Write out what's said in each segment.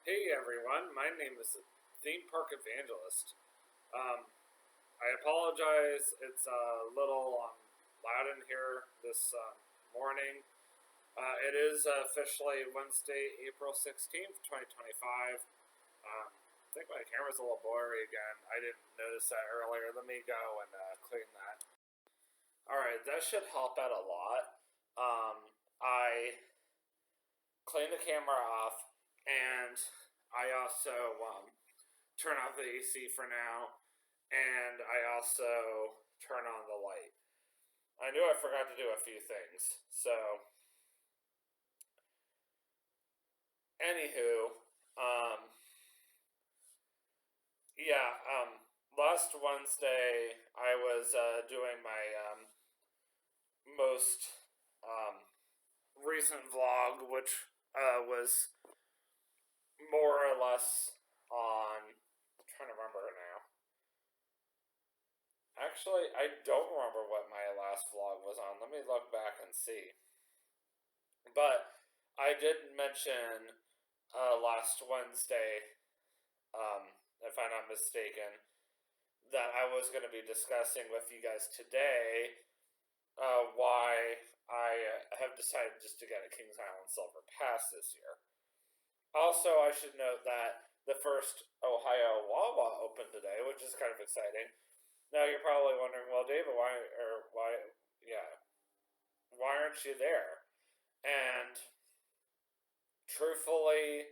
Hey everyone, my name is Theme Park Evangelist. Um, I apologize, it's a little loud in here this morning. It is officially Wednesday, April 16th, 2025. I think my camera's a little blurry again. I didn't notice that earlier. Let me go and clean that. Alright, that should help out a lot. I cleaned the camera off and I also turn off the AC for now, and I also turn on the light. I knew I forgot to do a few things. So, anywho, um, yeah, last Wednesday I was doing my most recent vlog, which was more or less on. I'm trying to remember now. Actually, I don't remember what my last vlog was on. Let me look back and see. But I did mention last Wednesday, if I'm not mistaken, that I was going to be discussing with you guys today why I have decided just to get a Kings Island Silver Pass this year. Also, I should note that the first Ohio Wawa opened today, which is kind of exciting. Now you're probably wondering, well, David, why aren't you there? And truthfully,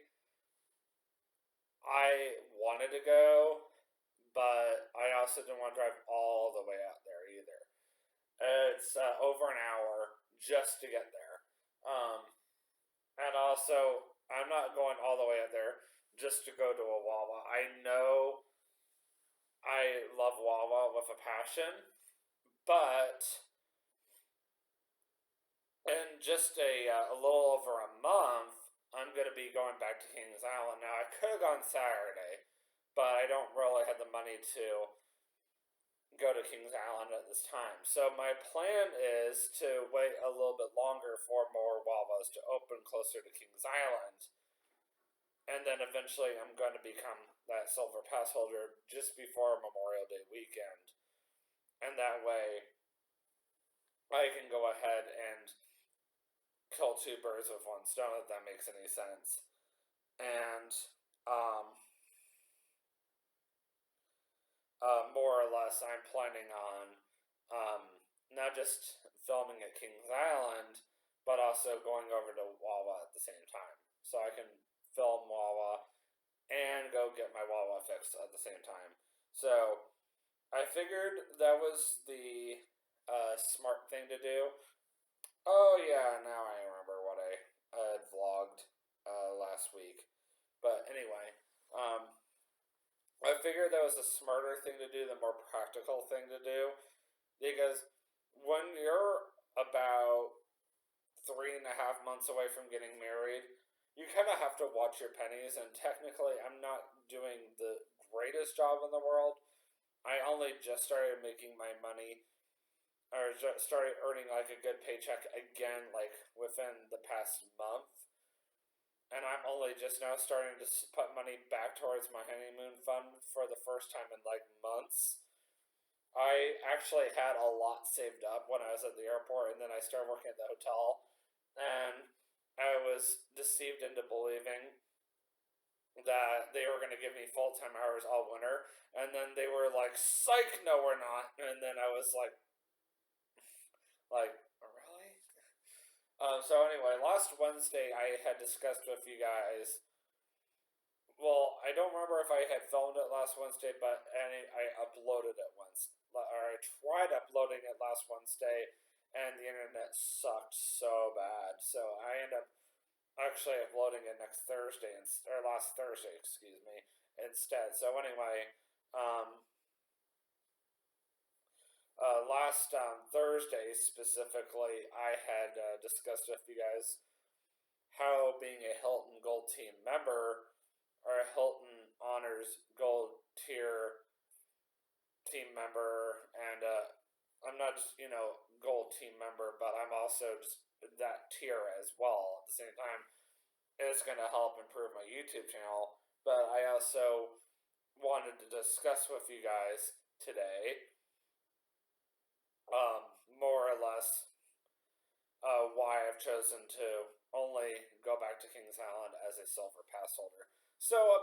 I wanted to go, but I also didn't want to drive all the way out there either. It's over an hour just to get there. And also, I'm not going all the way out there just to go to a Wawa. I know I love Wawa with a passion, but in just a little over a month, I'm going to be going back to Kings Island. Now, I could have gone Saturday, but I don't really have the money to go to Kings Island at this time. So my plan is to wait a little bit longer for more Wawas to open closer to Kings Island. And then eventually I'm going to become that Silver Pass holder just before Memorial Day weekend. And that way I can go ahead and kill two birds with one stone, if that makes any sense. And um, more or less, I'm planning on not just filming at Kings Island, but also going over to Wawa at the same time. So I can film Wawa and go get my Wawa fixed at the same time. So I figured that was the smart thing to do. Oh, yeah, now I remember what I vlogged last week. But anyway, I figured that was a smarter thing to do, the more practical thing to do, because when you're about 3.5 months away from getting married, you kind of have to watch your pennies. And technically, I'm not doing the greatest job in the world. I only just started making my money, or just started earning like a good paycheck again, like within the past month. And I'm only just now starting to put money back towards my honeymoon fund for the first time in like months. I actually had a lot saved up when I was at the airport, and then I started working at the hotel, and I was deceived into believing that they were going to give me full time hours all winter, and then they were like, "Psych, no, we're not." And then I was like, really? So anyway, last Wednesday I had discussed with you guys. Well, I don't remember if I had filmed it last Wednesday, but I uploaded it once, or I tried uploading it last Wednesday, and the internet sucked so bad. So I ended up actually uploading it next Thursday, or last Thursday, excuse me, instead. So anyway, um, last Thursday specifically, I had discussed with you guys how being a Hilton Gold Team member, or a Hilton Honors Gold Tier team member, and I'm not just, Gold Team member, but I'm also just that tier as well at the same time. is going to help improve my YouTube channel. But I also wanted to discuss with you guys today, more or less, why I've chosen to only go back to Kings Island as a silver pass holder. So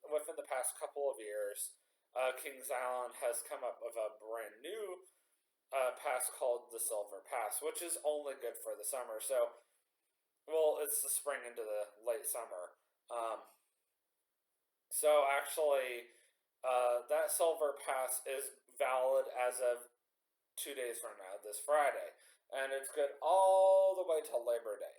within the past couple of years, Kings Island has come up with a brand new pass called the Silver Pass, which is only good for the summer. So, well, it's the spring into the late summer. So actually, that Silver Pass is valid as of 2 days from now, this Friday, and it's good all the way till Labor Day,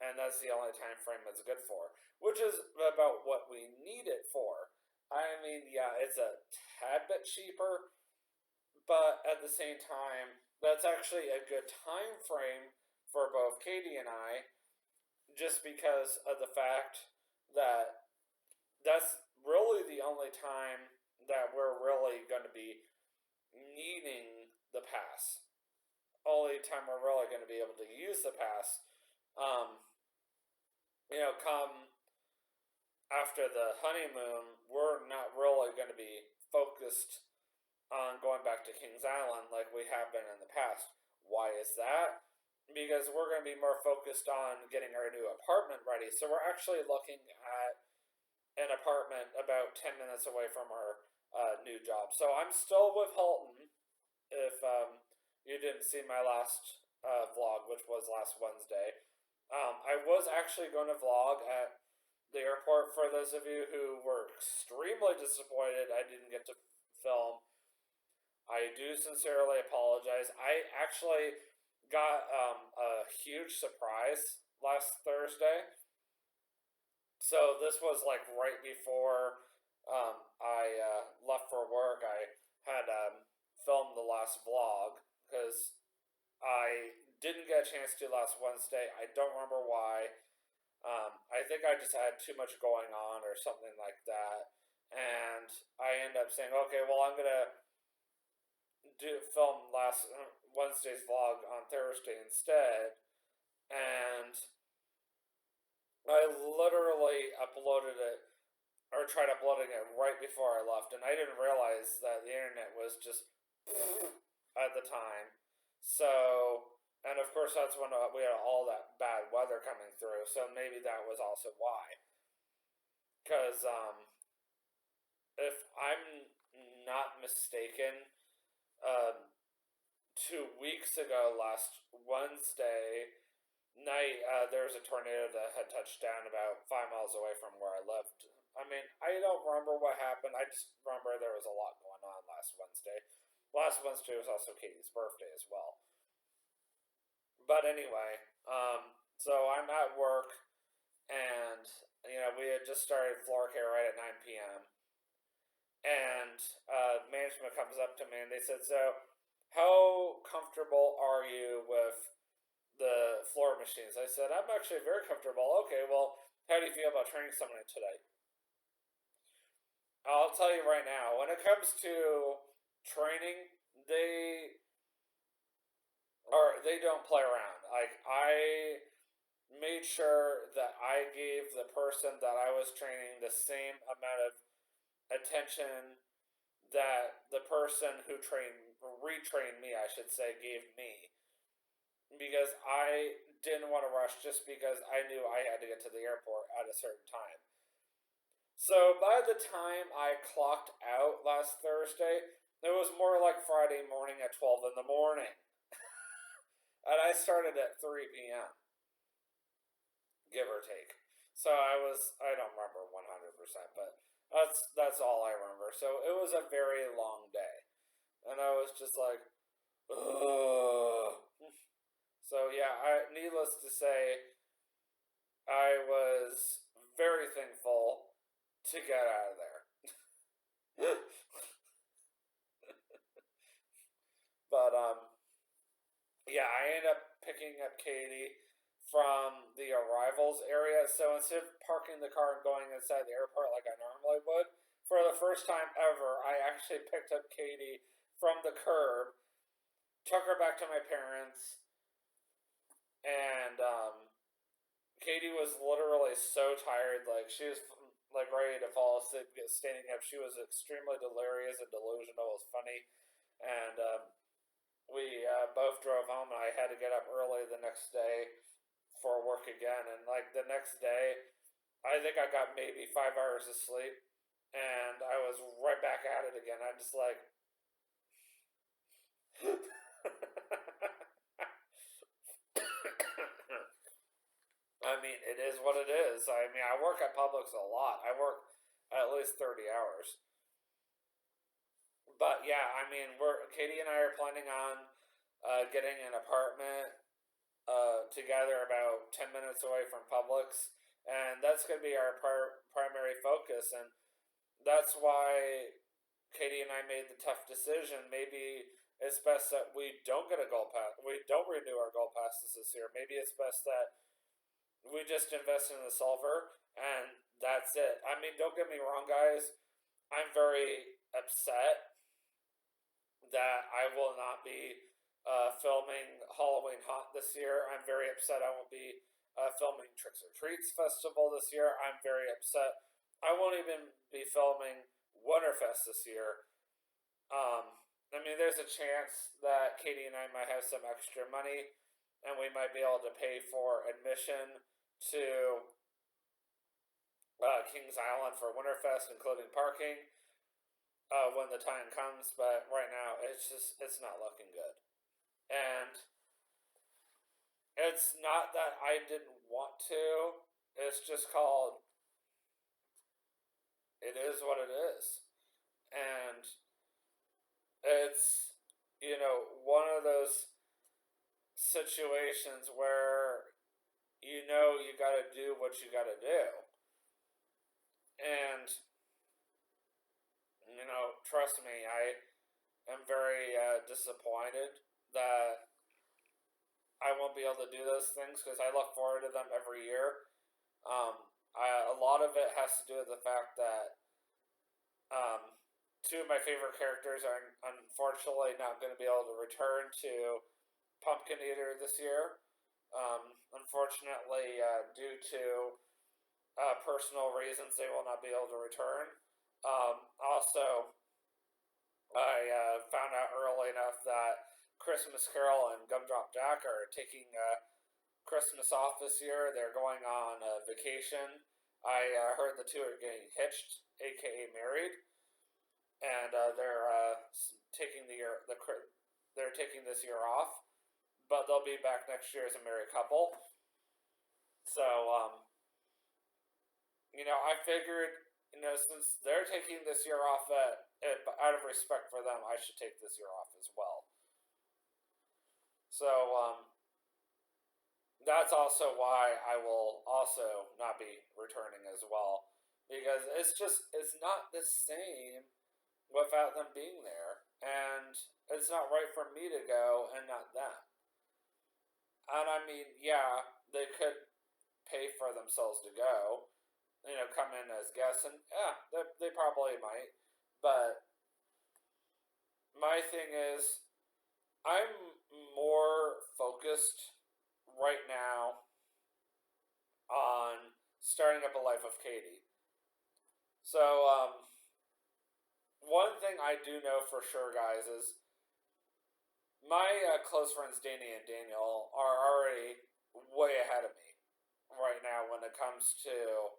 and that's the only time frame it's good for, which is about what we need it for. I mean, yeah, it's a tad bit cheaper, but at the same time, that's actually a good time frame for both Katie and I, just because of the fact that that's really the only time that we're really going to be needing the pass. Only time we're really going to be able to use the pass. Come after the honeymoon, we're not really going to be focused on going back to Kings Island like we have been in the past. Why is that? Because we're going to be more focused on getting our new apartment ready. So we're actually looking at an apartment about 10 minutes away from our new job. So I'm still with Halton. If you didn't see my last vlog, which was last Wednesday, I was actually going to vlog at the airport. For those of you who were extremely disappointed I didn't get to film, I do sincerely apologize. I actually got a huge surprise last Thursday. So this was like right before I left for work. I had filmed the last vlog because I didn't get a chance to last Wednesday. I don't remember why. I think I just had too much going on or something like that. And I ended up saying, okay, well, I'm going to film last Wednesday's vlog on Thursday instead. And I literally uploaded it, or tried uploading it right before I left, and I didn't realize that the internet was just at the time. So, and of course that's when we had all that bad weather coming through, so maybe that was also why. Because, if I'm not mistaken, 2 weeks ago, last Wednesday night, there was a tornado that had touched down about 5 miles away from where I lived. I mean, I don't remember what happened. I just remember there was a lot going on last Wednesday. Last Wednesday was also Katie's birthday as well. But anyway, so I'm at work, and we had just started floor care right at 9 p.m. And management comes up to me and they said, "So, how comfortable are you with the floor machines?" I said, "I'm actually very comfortable." "Okay, well, how do you feel about training someone today?" I'll tell you right now, when it comes to training, they don't play around. Like, I made sure that I gave the person that I was training the same amount of attention that the person who retrained me, I should say, gave me. Because I didn't want to rush just because I knew I had to get to the airport at a certain time. So by the time I clocked out last Thursday, it was more like Friday morning at 12 in the morning. And I started at 3 p.m., give or take. So I don't remember 100%, but that's all I remember. So it was a very long day. And I was just like, ugh. So yeah, needless to say, I was very thankful to get out of there. But yeah, I ended up picking up Katie from the arrivals area. So instead of parking the car and going inside the airport like I normally would, for the first time ever, I actually picked up Katie from the curb, took her back to my parents, and Katie was literally so tired, like she was like ready to fall asleep, get standing up. She was extremely delirious and delusional. It was funny, and we both drove home, and I had to get up early the next day for work again. And like the next day, I think I got maybe 5 hours of sleep, and I was right back at it again. I'm just like, I mean, it is what it is. I mean, I work at Publix a lot. I work at least 30 hours. But yeah, I mean, we're Katie and I are planning on getting an apartment together about 10 minutes away from Publix, and that's going to be our primary focus. And that's why Katie and I made the tough decision. Maybe it's best that we don't get a gold pass. We don't renew our gold passes this year. Maybe it's best that we just invest in the silver, and that's it. I mean, don't get me wrong, guys. I'm very upset that I will not be filming Halloween Haunt this year. I'm very upset I won't be filming Tricks or Treats Festival this year. I'm very upset I won't even be filming Winterfest this year. I mean, there's a chance that Katie and I might have some extra money, and we might be able to pay for admission to Kings Island for Winterfest, including parking, when the time comes. But right now, it's not looking good, and it's not that I didn't want to. It's just called it is what it is, and it's one of those situations where you got to do what you got to do, and trust me, I am very disappointed that I won't be able to do those things because I look forward to them every year. A lot of it has to do with the fact that two of my favorite characters are unfortunately not going to be able to return to Pumpkin Eater this year. Unfortunately, due to personal reasons, they will not be able to return. Also, I found out early enough that Christmas Carol and Gumdrop Jack are taking Christmas off this year. They're going on vacation. I heard the two are getting hitched, aka married, and they're taking they're taking this year off, but they'll be back next year as a married couple. So I figured since they're taking this year off, out of respect for them, I should take this year off as well. So that's also why I will also not be returning as well, because it's not the same without them being there, and it's not right for me to go and not them. And I mean, yeah, they could pay for themselves to go, come in as guests, and yeah, they probably might. But my thing is, I'm more focused right now on starting up a life with Katie. So, one thing I do know for sure, guys, is my close friends Danny and Daniel are already way ahead of me right now when it comes to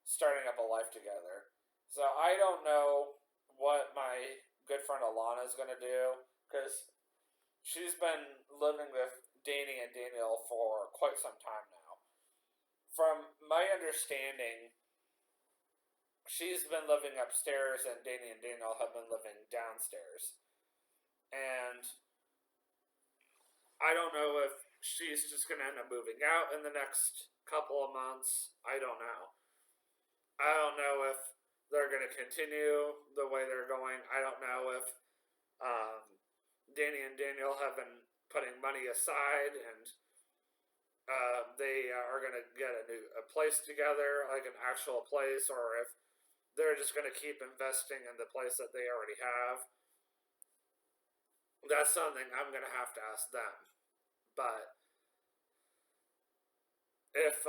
starting up a life together. So I don't know what my good friend Alana is going to do, because she's been living with Danny and Daniel for quite some time now. From my understanding, she's been living upstairs and Danny and Daniel have been living downstairs. And I don't know if she's just going to end up moving out in the next couple of months. I don't know. I don't know if they're going to continue the way they're going. I don't know if Danny and Daniel have been putting money aside and they are going to get a place together, like an actual place, or if they're just going to keep investing in the place that they already have. That's something I'm going to have to ask them. But if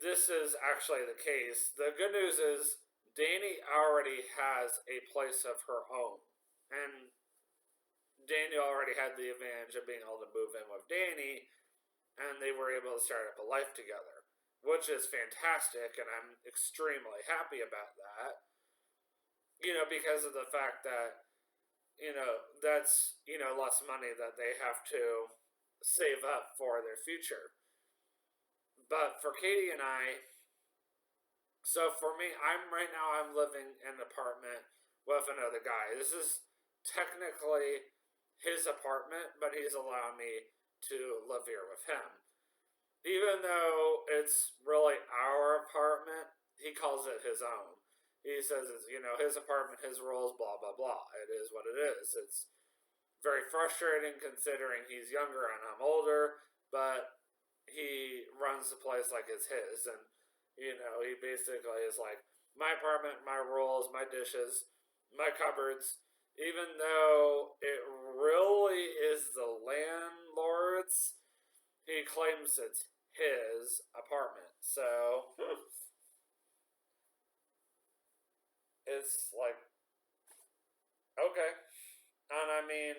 this is actually the case. The good news is Danny already has a place of her own, and Danny already had the advantage of being able to move in with Danny, and they were able to start up a life together, which is fantastic, and I'm extremely happy about that. Because of the fact that that's less money that they have to save up for their future. But for Katie and I, so for me, I'm living in an apartment with another guy. This is technically his apartment, but he's allowed me to live here with him. Even though it's really our apartment, he calls it his own. He says it's, his apartment, his rules, blah, blah, blah. It is what it is. It's very frustrating considering he's younger and I'm older, but he runs the place like it's his. And, he basically is like, my apartment, my rules, my dishes, my cupboards, even though it really is the landlord's, he claims it's his apartment. So it's like, okay. And I mean,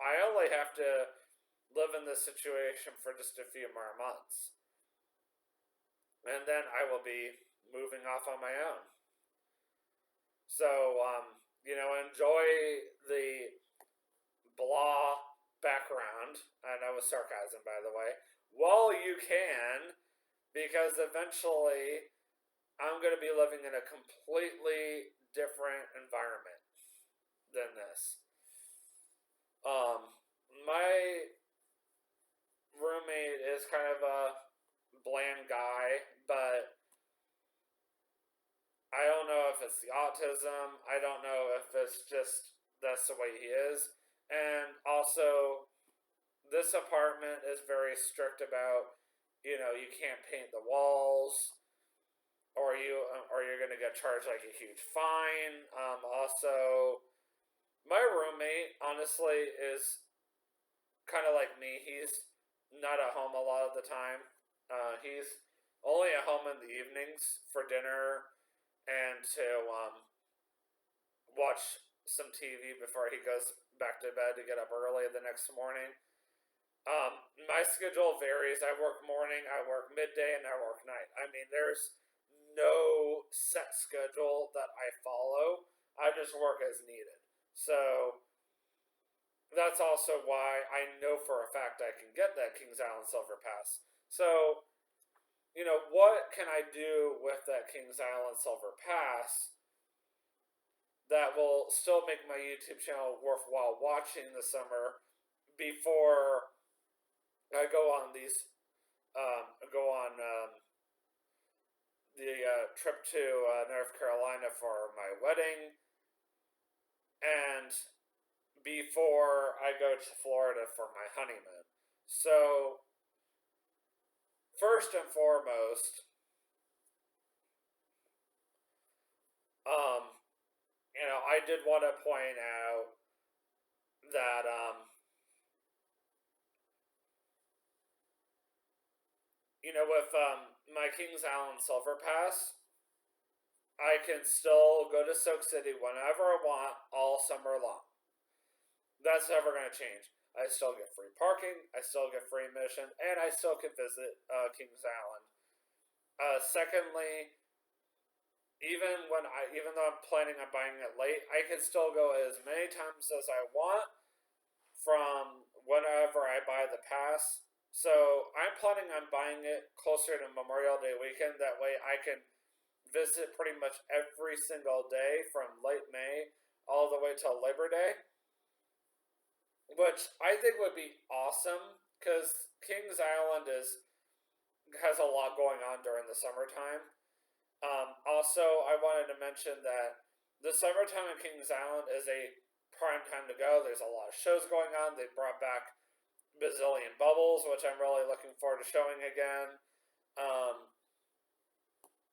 I only have to live in this situation for just a few more months. And then I will be moving off on my own. So, enjoy the blah background. And that was sarcasm, by the way. While you can, because eventually I'm going to be living in a completely different environment than this. My roommate is kind of a bland guy, but I don't know if it's the autism. I don't know if it's just that's the way he is. And also, this apartment is very strict about, you can't paint the walls, or you're gonna get charged like a huge fine. Also, my roommate honestly is kind of like me. He's not at home a lot of the time. He's only at home in the evenings for dinner and to watch some TV before he goes back to bed to get up early the next morning. My schedule varies. I work morning, I work midday, and I work night. I mean, there's no set schedule that I follow. I just work as needed. So that's also why I know for a fact I can get that Kings Island Silver Pass. So, what can I do with that Kings Island Silver Pass that will still make my YouTube channel worthwhile watching this summer before I go on the trip to North Carolina for my wedding, and before I go to Florida for my honeymoon. So, first and foremost, I did want to point out that, with my Kings Island Silver Pass, I can still go to Soak City whenever I want all summer long. That's never going to change. I still get free parking, I still get free admission, and I still can visit Kings Island. Secondly, even though I'm planning on buying it late, I can still go as many times as I want from whenever I buy the pass. So I'm planning on buying it closer to Memorial Day weekend. That way I can visit pretty much every single day from late May all the way till Labor Day, which I think would be awesome because Kings Island has a lot going on during the summertime. Also, I wanted to mention that the summertime in Kings Island is a prime time to go. There's a lot of shows going on. They brought back Bazillion Bubbles, which I'm really looking forward to showing again.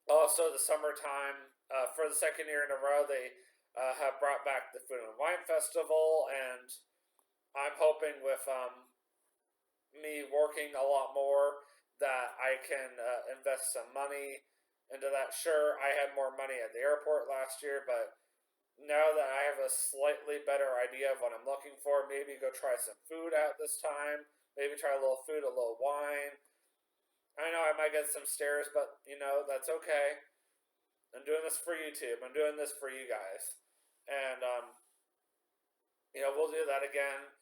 Also, the summertime, for the second year in a row, they have brought back the Food and Wine Festival, and I'm hoping with me working a lot more that I can invest some money into that. Sure, I had more money at the airport last year, but now that I have a slightly better idea of what I'm looking for, maybe go try some food out this time. Maybe try a little food, a little wine. I know I might get some stares, but that's okay. I'm doing this for YouTube. I'm doing this for you guys, and we'll do that again.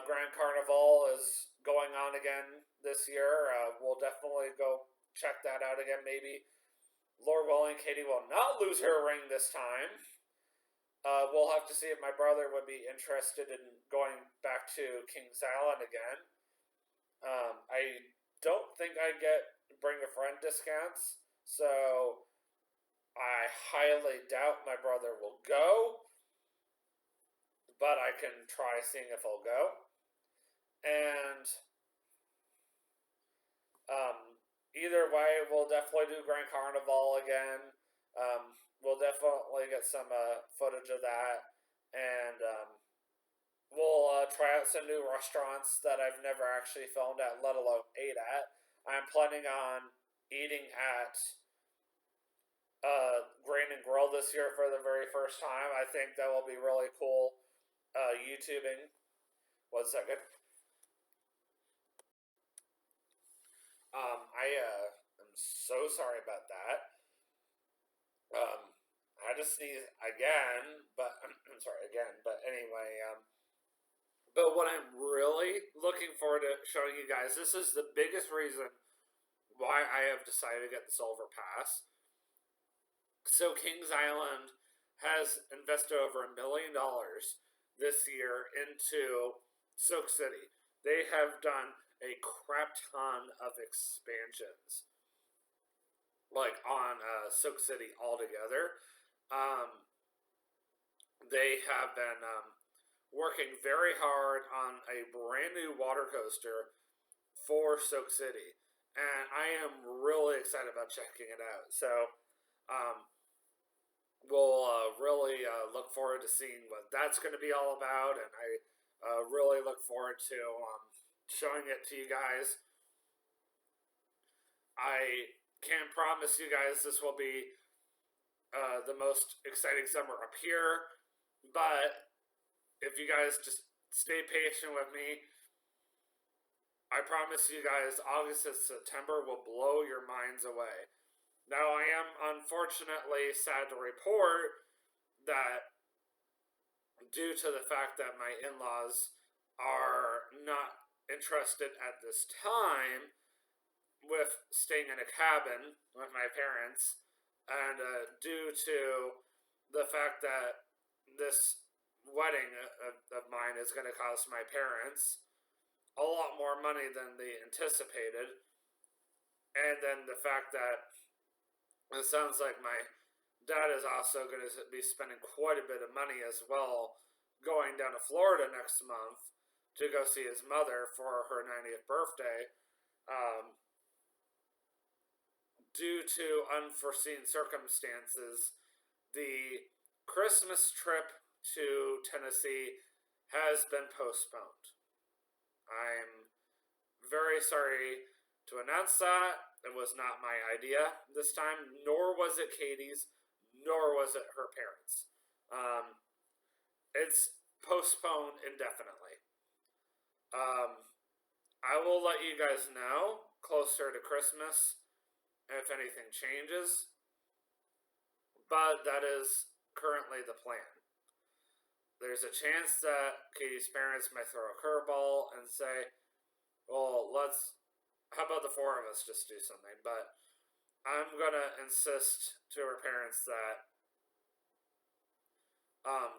Grand Carnival is going on again this year. We'll definitely go check that out again. Maybe Lord willing, Katie will not lose her ring this time. We'll have to see if my brother would be interested in going back to Kings Island again. I don't think I get bring a friend discounts, so I highly doubt my brother will go, but I can try seeing if he'll go. And either way, we'll definitely do Grand Carnival again. We'll definitely get some footage of that, and we'll try out some new restaurants that I've never actually filmed at, let alone ate at. I'm planning on eating at Grain and Grill this year for the very first time. I think that will be really cool. YouTubing. 1 second. I'm so sorry about that. I just sneeze again, but I'm sorry again. But anyway, but what I'm really looking forward to showing you guys, this is the biggest reason why I have decided to get the Silver Pass. So Kings Island has invested over $1 million this year into Soak City. They have done a crap ton of expansions, like on Soak City altogether. They have been working very hard on a brand new water coaster for Soak City, and I am really excited about checking it out. So we'll really look forward to seeing what that's going to be all about, and I really look forward to showing it to you guys. I can't promise you guys this will be the most exciting summer up here, but if you guys just stay patient with me, I promise you guys August and September will blow your minds away. Now, I am unfortunately sad to report that due to the fact that my in-laws are not interested at this time with staying in a cabin with my parents, and due to the fact that this wedding of mine is going to cost my parents a lot more money than they anticipated, and then the fact that it sounds like my dad is also going to be spending quite a bit of money as well, going down to Florida next month to go see his mother for her 90th birthday. Due to unforeseen circumstances, the Christmas trip to Tennessee has been postponed. I'm very sorry to announce that. It was not my idea this time, nor was it Katie's, nor was it her parents'. It's postponed indefinitely. I will let you guys know closer to Christmas if anything changes, but that is currently the plan. There's a chance that Katie's parents might throw a curveball and say, well, how about the four of us just do something? But I'm going to insist to her parents that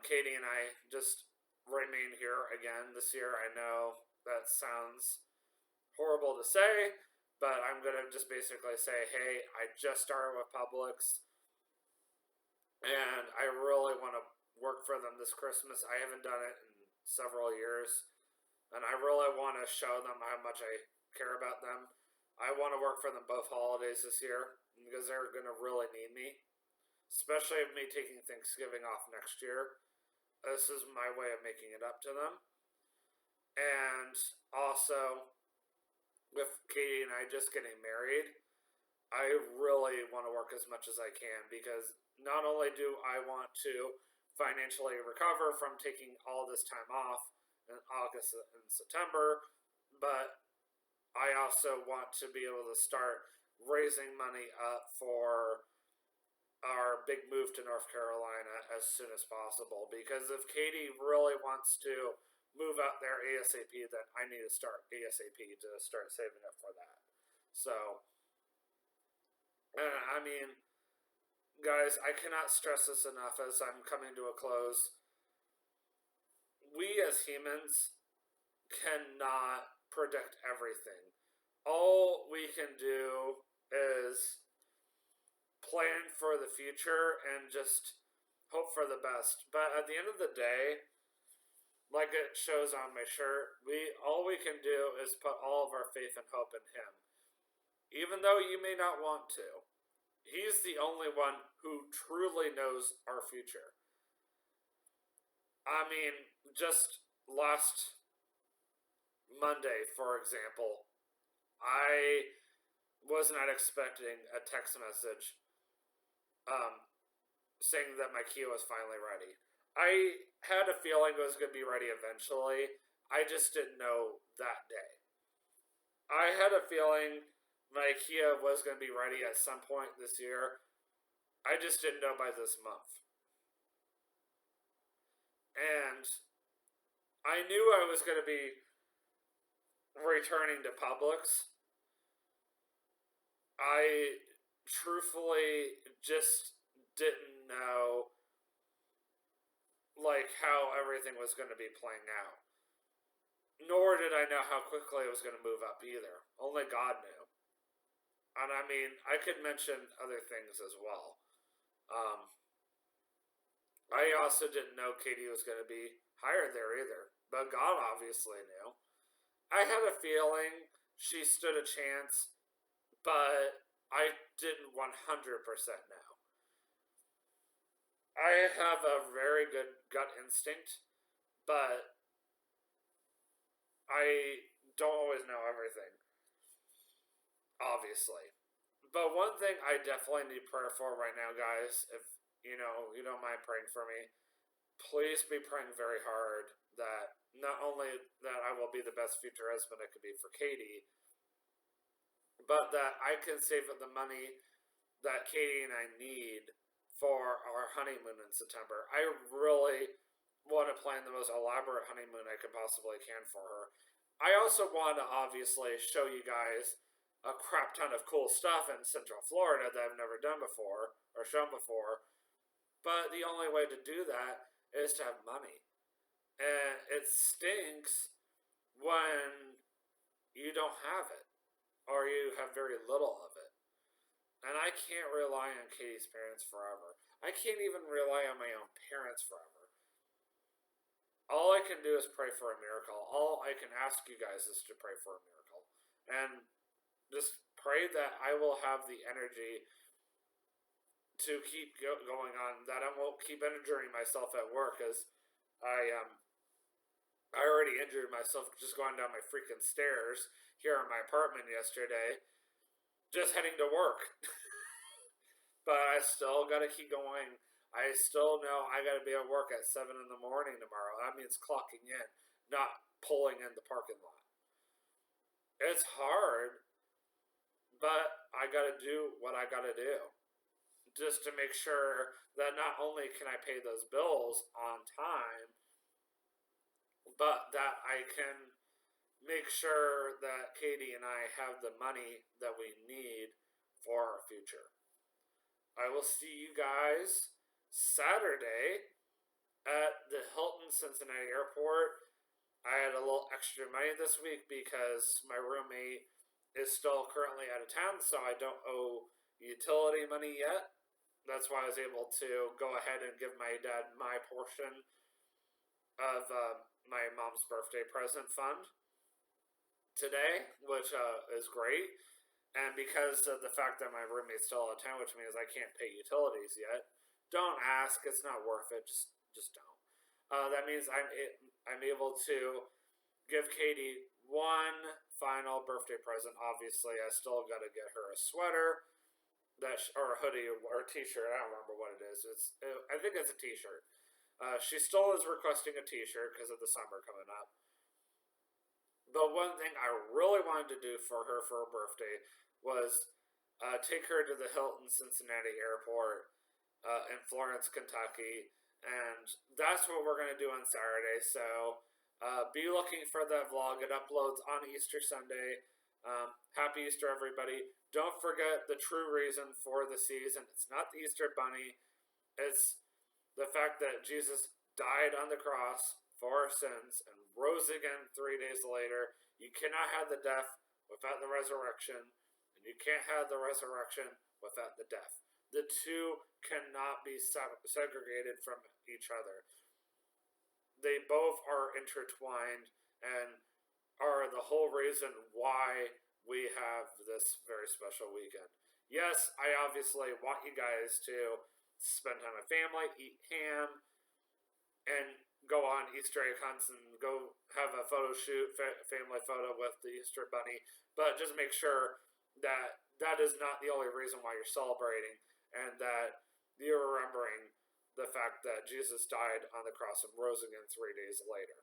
Katie and I just remain here again this year. I know that sounds horrible to say, but I'm going to just basically say, hey, I just started with Publix, and I really want to work for them this Christmas. I haven't done it in several years, and I really want to show them how much I care about them. I want to work for them both holidays this year because they're going to really need me, especially with me taking Thanksgiving off next year. This is my way of making it up to them. And also, with Katie and I just getting married, I really want to work as much as I can, because not only do I want to financially recover from taking all this time off in August and September, but I also want to be able to start raising money up for our big move to North Carolina as soon as possible. Because if Katie really wants to move out there ASAP, then I need to start ASAP to start saving up for that. So, I mean, guys, I cannot stress this enough as I'm coming to a close. We as humans cannot predict everything. All we can do is plan for the future and just hope for the best. But at the end of the day, like it shows on my shirt, all we can do is put all of our faith and hope in Him. Even though you may not want to, He's the only one who truly knows our future. I mean, just last Monday, for example, I was not expecting a text message saying that my Kia was finally ready. I had a feeling it was going to be ready eventually. I just didn't know that day. I had a feeling my Kia was going to be ready at some point this year. I just didn't know by this month. And I knew I was going to be returning to Publix. I truthfully just didn't know how everything was going to be playing out. Nor did I know how quickly it was going to move up either. Only God knew. And I mean, I could mention other things as well. I also didn't know Katie was going to be hired there either. But God obviously knew. I had a feeling she stood a chance, but I didn't 100% know. I have a very good gut instinct, but I don't always know everything, obviously. But one thing I definitely need prayer for right now, guys, if you don't mind praying for me, please be praying very hard that not only that I will be the best future husband I could be for Katie, but that I can save up the money that Katie and I need for our honeymoon in September. I really want to plan the most elaborate honeymoon I can possibly can for her. I also want to obviously show you guys a crap ton of cool stuff in Central Florida that I've never done before or shown before. But the only way to do that is to have money. And it stinks when you don't have it or you have very little of it. And I can't rely on Katie's parents forever. I can't even rely on my own parents forever. All I can do is pray for a miracle. All I can ask you guys is to pray for a miracle. And just pray that I will have the energy to keep going on, that I won't keep injuring myself at work, as I already injured myself just going down my freaking stairs here in my apartment yesterday, just heading to work. But I still gotta keep going. I still know I gotta be at work at 7 in the morning tomorrow. That means clocking in, not pulling in the parking lot. It's hard, but I gotta do what I gotta do, just to make sure that not only can I pay those bills on time, but that I can make sure that Katie and I have the money that we need for our future. I will see you guys Saturday at the Hilton Cincinnati Airport. I had a little extra money this week because my roommate is still currently out of town, so I don't owe utility money yet. That's why I was able to go ahead and give my dad my portion of my mom's birthday present fund today, which is great. And because of the fact that my roommate's still out of town, which means I can't pay utilities yet, don't ask. It's not worth it. Just don't. That means I'm able to give Katie one final birthday present. Obviously, I still got to get her a sweater, or a hoodie or a t-shirt. I don't remember what it is. I think it's a t-shirt. She still is requesting a t-shirt because of the summer coming up. But one thing I really wanted to do for her for her birthday was take her to the Hilton Cincinnati Airport in Florence, Kentucky. And that's what we're going to do on Saturday. So be looking for that vlog. It uploads on Easter Sunday. Happy Easter, everybody. Don't forget the true reason for the season. It's not the Easter Bunny. It's the fact that Jesus died on the cross for our sins and rose again 3 days later. You cannot have the death without the resurrection. And you can't have the resurrection without the death. The two cannot be segregated from each other. They both are intertwined and are the whole reason why we have this very special weekend. Yes, I obviously want you guys to spend time with family, eat ham, and go on Easter egg hunts and go have a photo shoot, family photo with the Easter Bunny. But just make sure that that is not the only reason why you're celebrating, and that you're remembering the fact that Jesus died on the cross and rose again 3 days later.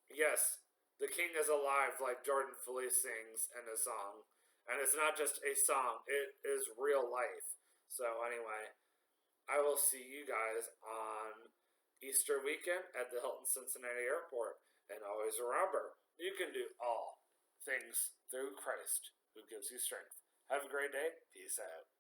Yes, the King is alive, like Jordan Felice sings in a song. And it's not just a song, it is real life. So anyway, I will see you guys on Easter weekend at the Hilton Cincinnati Airport. And always remember, you can do all things through Christ who gives you strength. Have a great day. Peace out.